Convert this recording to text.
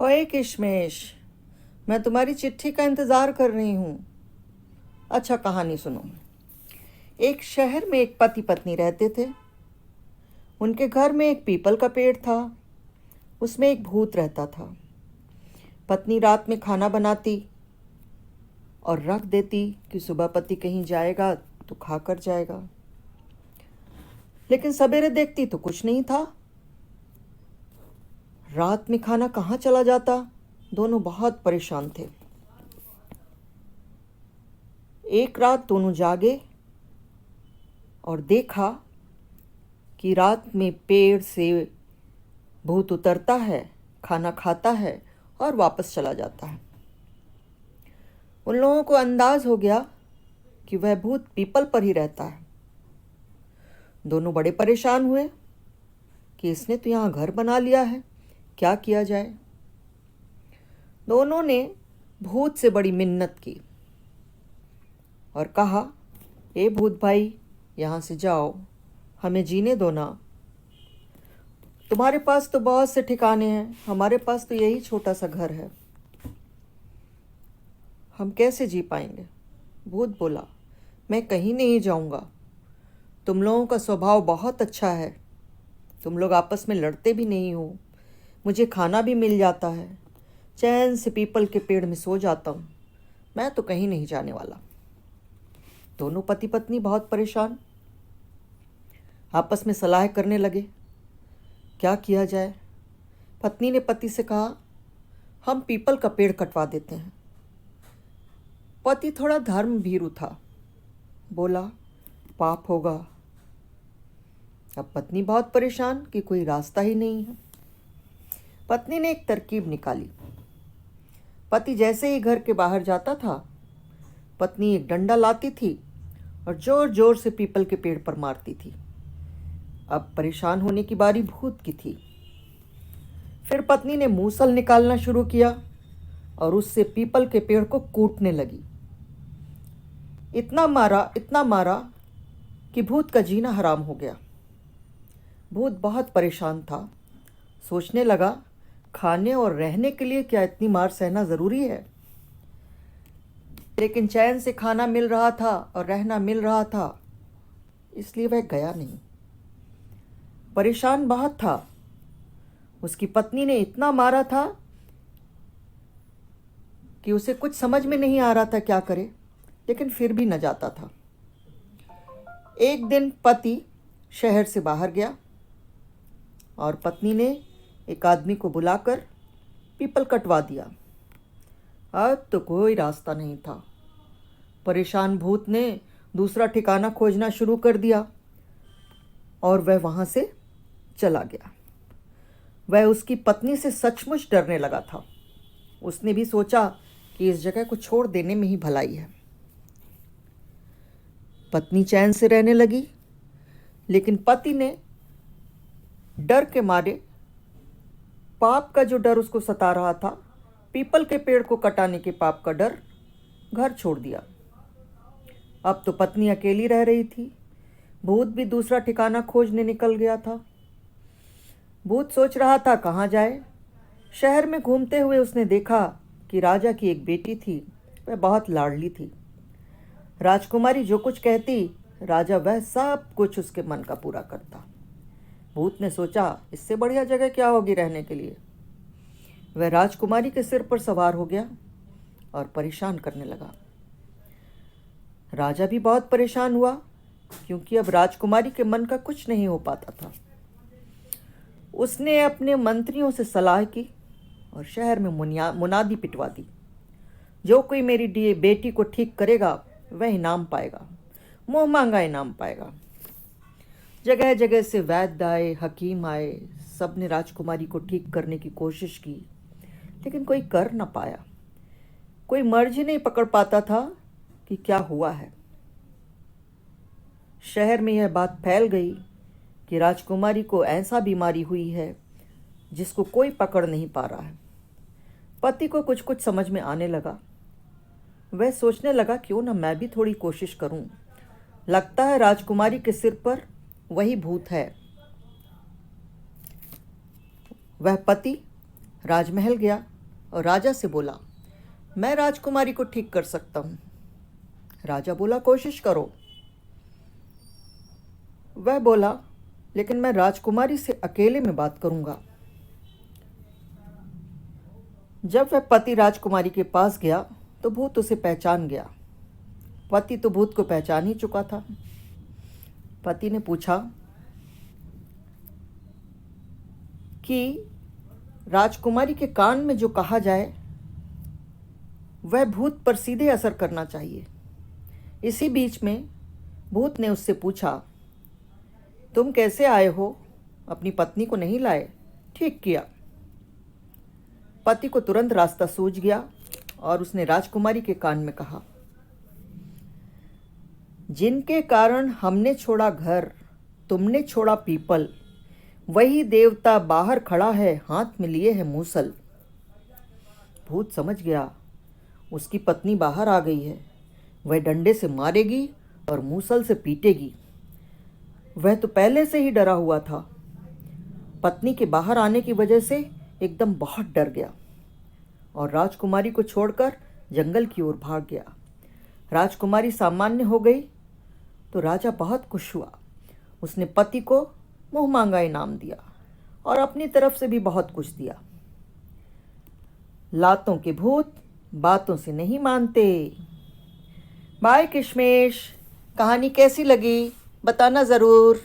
ओए किशमेश, मैं तुम्हारी चिट्ठी का इंतज़ार कर रही हूँ। अच्छा, कहानी सुनो। एक शहर में एक पति पत्नी रहते थे। उनके घर में एक पीपल का पेड़ था। उसमें एक भूत रहता था। पत्नी रात में खाना बनाती और रख देती कि सुबह पति कहीं जाएगा तो खा कर जाएगा। लेकिन सवेरे देखती तो कुछ नहीं था। रात में खाना कहाँ चला जाता? दोनों बहुत परेशान थे। एक रात दोनों जागे और देखा कि रात में पेड़ से भूत उतरता है, खाना खाता है और वापस चला जाता है। उन लोगों को अंदाज हो गया कि वह भूत पीपल पर ही रहता है। दोनों बड़े परेशान हुए कि इसने तो यहाँ घर बना लिया है, क्या किया जाए। दोनों ने भूत से बड़ी मिन्नत की और कहा, ए भूत भाई, यहाँ से जाओ, हमें जीने दो ना। तुम्हारे पास तो बहुत से ठिकाने हैं, हमारे पास तो यही छोटा सा घर है, हम कैसे जी पाएंगे। भूत बोला, मैं कहीं नहीं जाऊंगा। तुम लोगों का स्वभाव बहुत अच्छा है, तुम लोग आपस में लड़ते भी नहीं हो, मुझे खाना भी मिल जाता है, चैन से पीपल के पेड़ में सो जाता हूँ, मैं तो कहीं नहीं जाने वाला। दोनों पति पत्नी बहुत परेशान आपस में सलाह करने लगे, क्या किया जाए। पत्नी ने पति से कहा, हम पीपल का पेड़ कटवा देते हैं। पति थोड़ा धर्म भीरू था, बोला, पाप होगा। अब पत्नी बहुत परेशान कि कोई रास्ता ही नहीं है। पत्नी ने एक तरकीब निकाली। पति जैसे ही घर के बाहर जाता था, पत्नी एक डंडा लाती थी और जोर जोर से पीपल के पेड़ पर मारती थी। अब परेशान होने की बारी भूत की थी। फिर पत्नी ने मूसल निकालना शुरू किया और उससे पीपल के पेड़ को कूटने लगी। इतना मारा कि भूत का जीना हराम हो गया। भूत बहुत परेशान था, सोचने लगा, खाने और रहने के लिए क्या इतनी मार सहना ज़रूरी है। लेकिन चैन से खाना मिल रहा था और रहना मिल रहा था, इसलिए वह गया नहीं। परेशान बहुत था। उसकी पत्नी ने इतना मारा था कि उसे कुछ समझ में नहीं आ रहा था क्या करे, लेकिन फिर भी न जाता था। एक दिन पति शहर से बाहर गया और पत्नी ने एक आदमी को बुलाकर पीपल कटवा दिया। अब तो कोई रास्ता नहीं था। परेशान भूत ने दूसरा ठिकाना खोजना शुरू कर दिया और वह वहाँ से चला गया। वह उसकी पत्नी से सचमुच डरने लगा था। उसने भी सोचा कि इस जगह को छोड़ देने में ही भलाई है। पत्नी चैन से रहने लगी, लेकिन पति ने डर के मारे, पाप का जो डर उसको सता रहा था, पीपल के पेड़ को कटाने के पाप का डर, घर छोड़ दिया। अब तो पत्नी अकेली रह रही थी। भूत भी दूसरा ठिकाना खोजने निकल गया था। भूत सोच रहा था कहाँ जाए। शहर में घूमते हुए उसने देखा कि राजा की एक बेटी थी, वह बहुत लाडली थी। राजकुमारी जो कुछ कहती, राजा वह सब कुछ उसके मन का पूरा करता। भूत ने सोचा, इससे बढ़िया जगह क्या होगी रहने के लिए। वह राजकुमारी के सिर पर सवार हो गया और परेशान करने लगा। राजा भी बहुत परेशान हुआ, क्योंकि अब राजकुमारी के मन का कुछ नहीं हो पाता था। उसने अपने मंत्रियों से सलाह की और शहर में मुनादी पिटवा दी, जो कोई मेरी बेटी को ठीक करेगा वह इनाम पाएगा, मुँह मांगा इनाम पाएगा। जगह जगह से वैद्य आए, हकीम आए, सब ने राजकुमारी को ठीक करने की कोशिश की, लेकिन कोई कर न पाया। कोई मर्ज ही नहीं पकड़ पाता था कि क्या हुआ है। शहर में यह बात फैल गई कि राजकुमारी को ऐसा बीमारी हुई है जिसको कोई पकड़ नहीं पा रहा है। पति को कुछ कुछ समझ में आने लगा। वह सोचने लगा, क्यों ना मैं भी थोड़ी कोशिश करूं। लगता है राजकुमारी के सिर पर वही भूत है। वह पति राजमहल गया और राजा से बोला, मैं राजकुमारी को ठीक कर सकता हूँ। राजा बोला, कोशिश करो। वह बोला, लेकिन मैं राजकुमारी से अकेले में बात करूँगा। जब वह पति राजकुमारी के पास गया तो भूत उसे पहचान गया। पति तो भूत को पहचान ही चुका था। पति ने पूछा कि राजकुमारी के कान में जो कहा जाए वह भूत पर सीधे असर करना चाहिए। इसी बीच में भूत ने उससे पूछा, तुम कैसे आए हो? अपनी पत्नी को नहीं लाए? ठीक किया। पति को तुरंत रास्ता सूझ गया और उसने राजकुमारी के कान में कहा, जिनके कारण हमने छोड़ा घर, तुमने छोड़ा पीपल, वही देवता बाहर खड़ा है, हाथ में लिए है मूसल। भूत समझ गया, उसकी पत्नी बाहर आ गई है। वह डंडे से मारेगी और मूसल से पीटेगी। वह तो पहले से ही डरा हुआ था। पत्नी के बाहर आने की वजह से एकदम बहुत डर गया और राजकुमारी को छोड़कर जंगल की ओर भाग गया। राजकुमारी सामान्य हो गई तो राजा बहुत खुश हुआ। उसने पति को मुँह मांगा इनाम दिया और अपनी तरफ से भी बहुत कुछ दिया। लातों के भूत बातों से नहीं मानते। बाय किशमेश, कहानी कैसी लगी बताना ज़रूर।